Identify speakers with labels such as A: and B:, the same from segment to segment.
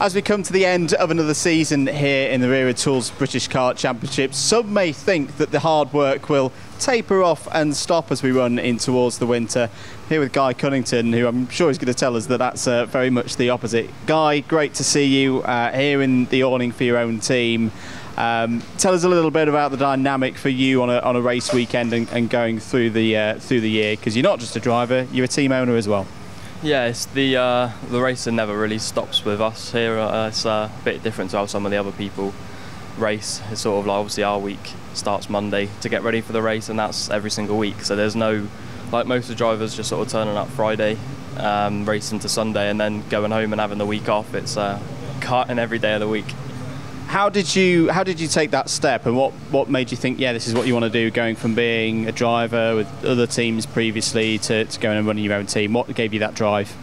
A: As we come to the end of another season here in the Wera Tools British Kart Championship, some may think that the hard work will taper off and stop as we run in towards the winter. Here with Guy Cunnington, who I'm sure is going to tell us that that's very much the opposite. Guy, great to see you here in the awning for your own team. Tell us a little bit about the dynamic for you on a race weekend and going through the year, because you're not just a driver, you're a team owner as well.
B: Yeah, it's the racing never really stops with us here. It's a bit different to how some of the other people race. It's sort of like, obviously our week starts Monday to get ready for the race, and that's every single week. So there's no, like most of the drivers just sort of turning up Friday, racing to Sunday, and then going home and having the week off. It's karting every day of the week.
A: How did you take that step, and what made you think, yeah, this is what you want to do, going from being a driver with other teams previously to going and running your own team? What gave you that drive?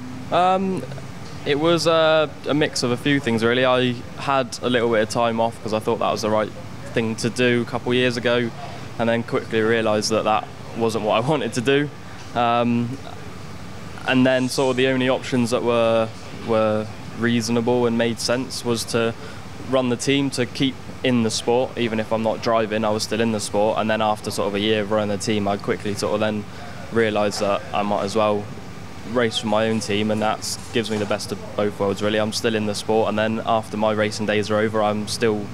B: It was a mix of a few things really. I had a little bit of time off because I thought that was the right thing to do a couple of years ago, and then quickly realised that that wasn't what I wanted to do. And then sort of the only options that were reasonable and made sense was to run the team, to keep in the sport. Even if I'm not driving, I was still in the sport. And then after sort of a year of running the team, I quickly sort of then realised that I might as well race for my own team, and that gives me the best of both worlds really. I'm still in the sport, and then after my racing days are over, I'll still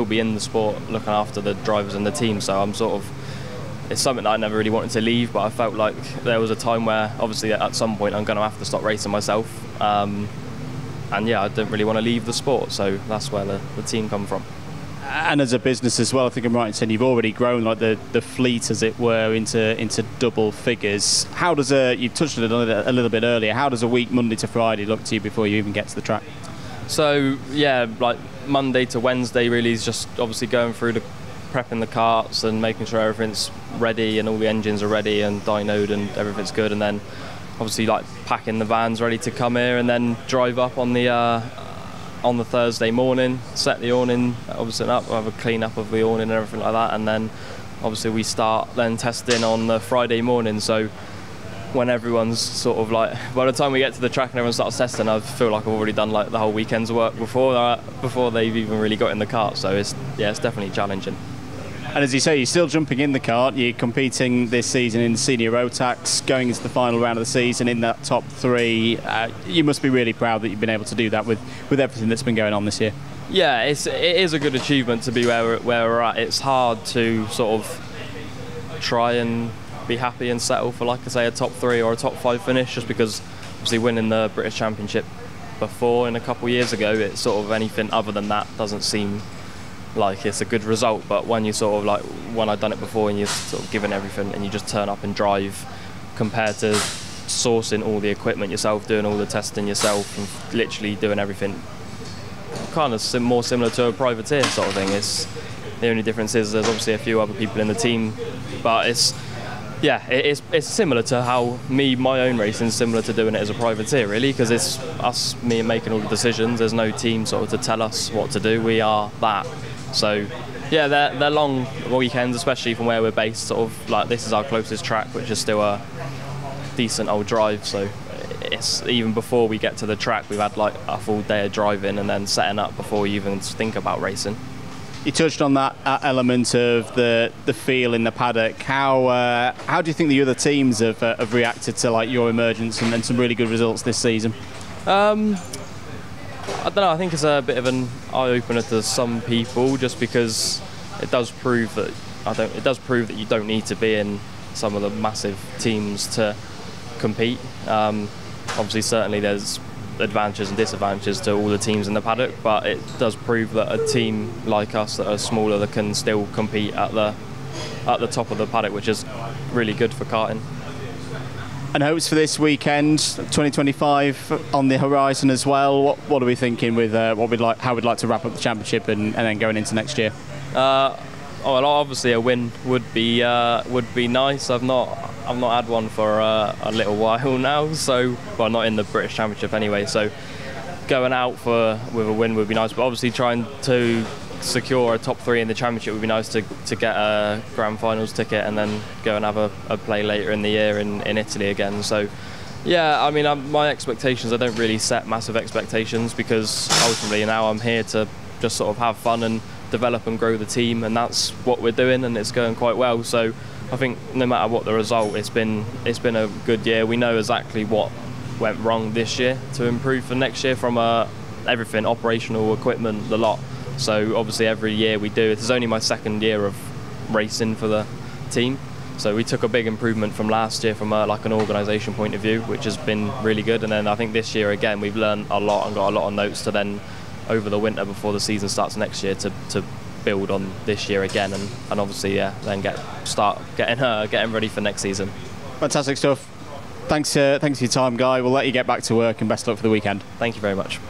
B: be in the sport looking after the drivers and the team. So I'm sort of, it's something that I never really wanted to leave, but I felt like there was a time where obviously at some point I'm going to have to stop racing myself. And yeah, I didn't really want to leave the sport, so that's where the team come from.
A: And as a business as well, I think I'm right in saying you've already grown like the fleet, as it were, into double figures. How does you touched on it a little bit earlier, how does a week Monday to Friday look to you before you even get to the track? So
B: yeah, like Monday to Wednesday really is just obviously going through prepping the karts and making sure everything's ready and all the engines are ready and dynoed and everything's good, and then obviously like packing the vans ready to come here, and then drive up on the Thursday morning, set the awning obviously up, have a clean up of the awning and everything like that, and then obviously we start then testing on the Friday morning. So when everyone's sort of like, by the time we get to the track and everyone starts testing, I feel like I've already done like the whole weekend's work before they've even really got in the kart. So it's definitely challenging.
A: And as you say, you're still jumping in the kart. You're competing this season in senior Rotax, going into the final round of the season in that top three. You must be really proud that you've been able to do that with everything that's been going on this year. Yeah, it is a good achievement to be where we're at. It's hard to sort of try and be happy and settle for, like I say, a top three or a top five finish, just because obviously winning the British Championship before in a couple of years ago, it's sort of anything other than that doesn't seem like it's a good result. But when you sort of like, when I've done it before and you've sort of given everything and you just turn up and drive, compared to sourcing all the equipment yourself, doing all the testing yourself and literally doing everything, kind of more similar to a privateer sort of thing. The only difference is there's obviously a few other people in the team, but it's similar to how my own racing is similar to doing it as a privateer really, because it's me making all the decisions. There's no team sort of to tell us what to do. We are that. So yeah, they're long weekends, especially from where we're based. Sort of like, this is our closest track, which is still a decent old drive. So it's, even before we get to the track, we've had like a full day of driving and then setting up before you even think about racing. You touched on that element of the feel in the paddock. How do you think the other teams have reacted to like your emergence and some really good results this season? I don't know. I think it's a bit of an eye-opener to some people, just because it does prove that you don't need to be in some of the massive teams to compete. Obviously, certainly there's advantages and disadvantages to all the teams in the paddock, but it does prove that a team like us that are smaller that can still compete at the top of the paddock, which is really good for karting. And hopes for this weekend, 2025 on the horizon as well. What are we thinking with how we'd like to wrap up the championship and then going into next year? Well,
B: obviously a win would be nice. I've not had one for a little while now, so well, not in the British Championship anyway. So going out with a win would be nice, but obviously trying to secure a top three in the championship would be nice to get a grand finals ticket and then go and have a play later in the year in Italy again. So Yeah, I mean, my expectations, I don't really set massive expectations, because ultimately now I'm here to just sort of have fun and develop and grow the team, and that's what we're doing, and it's going quite well. So I think no matter what the result, it's been a good year. We know exactly what went wrong this year to improve for next year, from everything, operational, equipment, the lot. So obviously every year we do. It is only my second year of racing for the team, so we took a big improvement from last year from like an organisation point of view, which has been really good. And then I think this year again we've learned a lot and got a lot of notes to then over the winter before the season starts next year to build on this year again, and obviously then start getting ready for next season.
A: Fantastic stuff. Thanks for your time, Guy. We'll let you get back to work, and best luck for the weekend.
B: Thank you very much.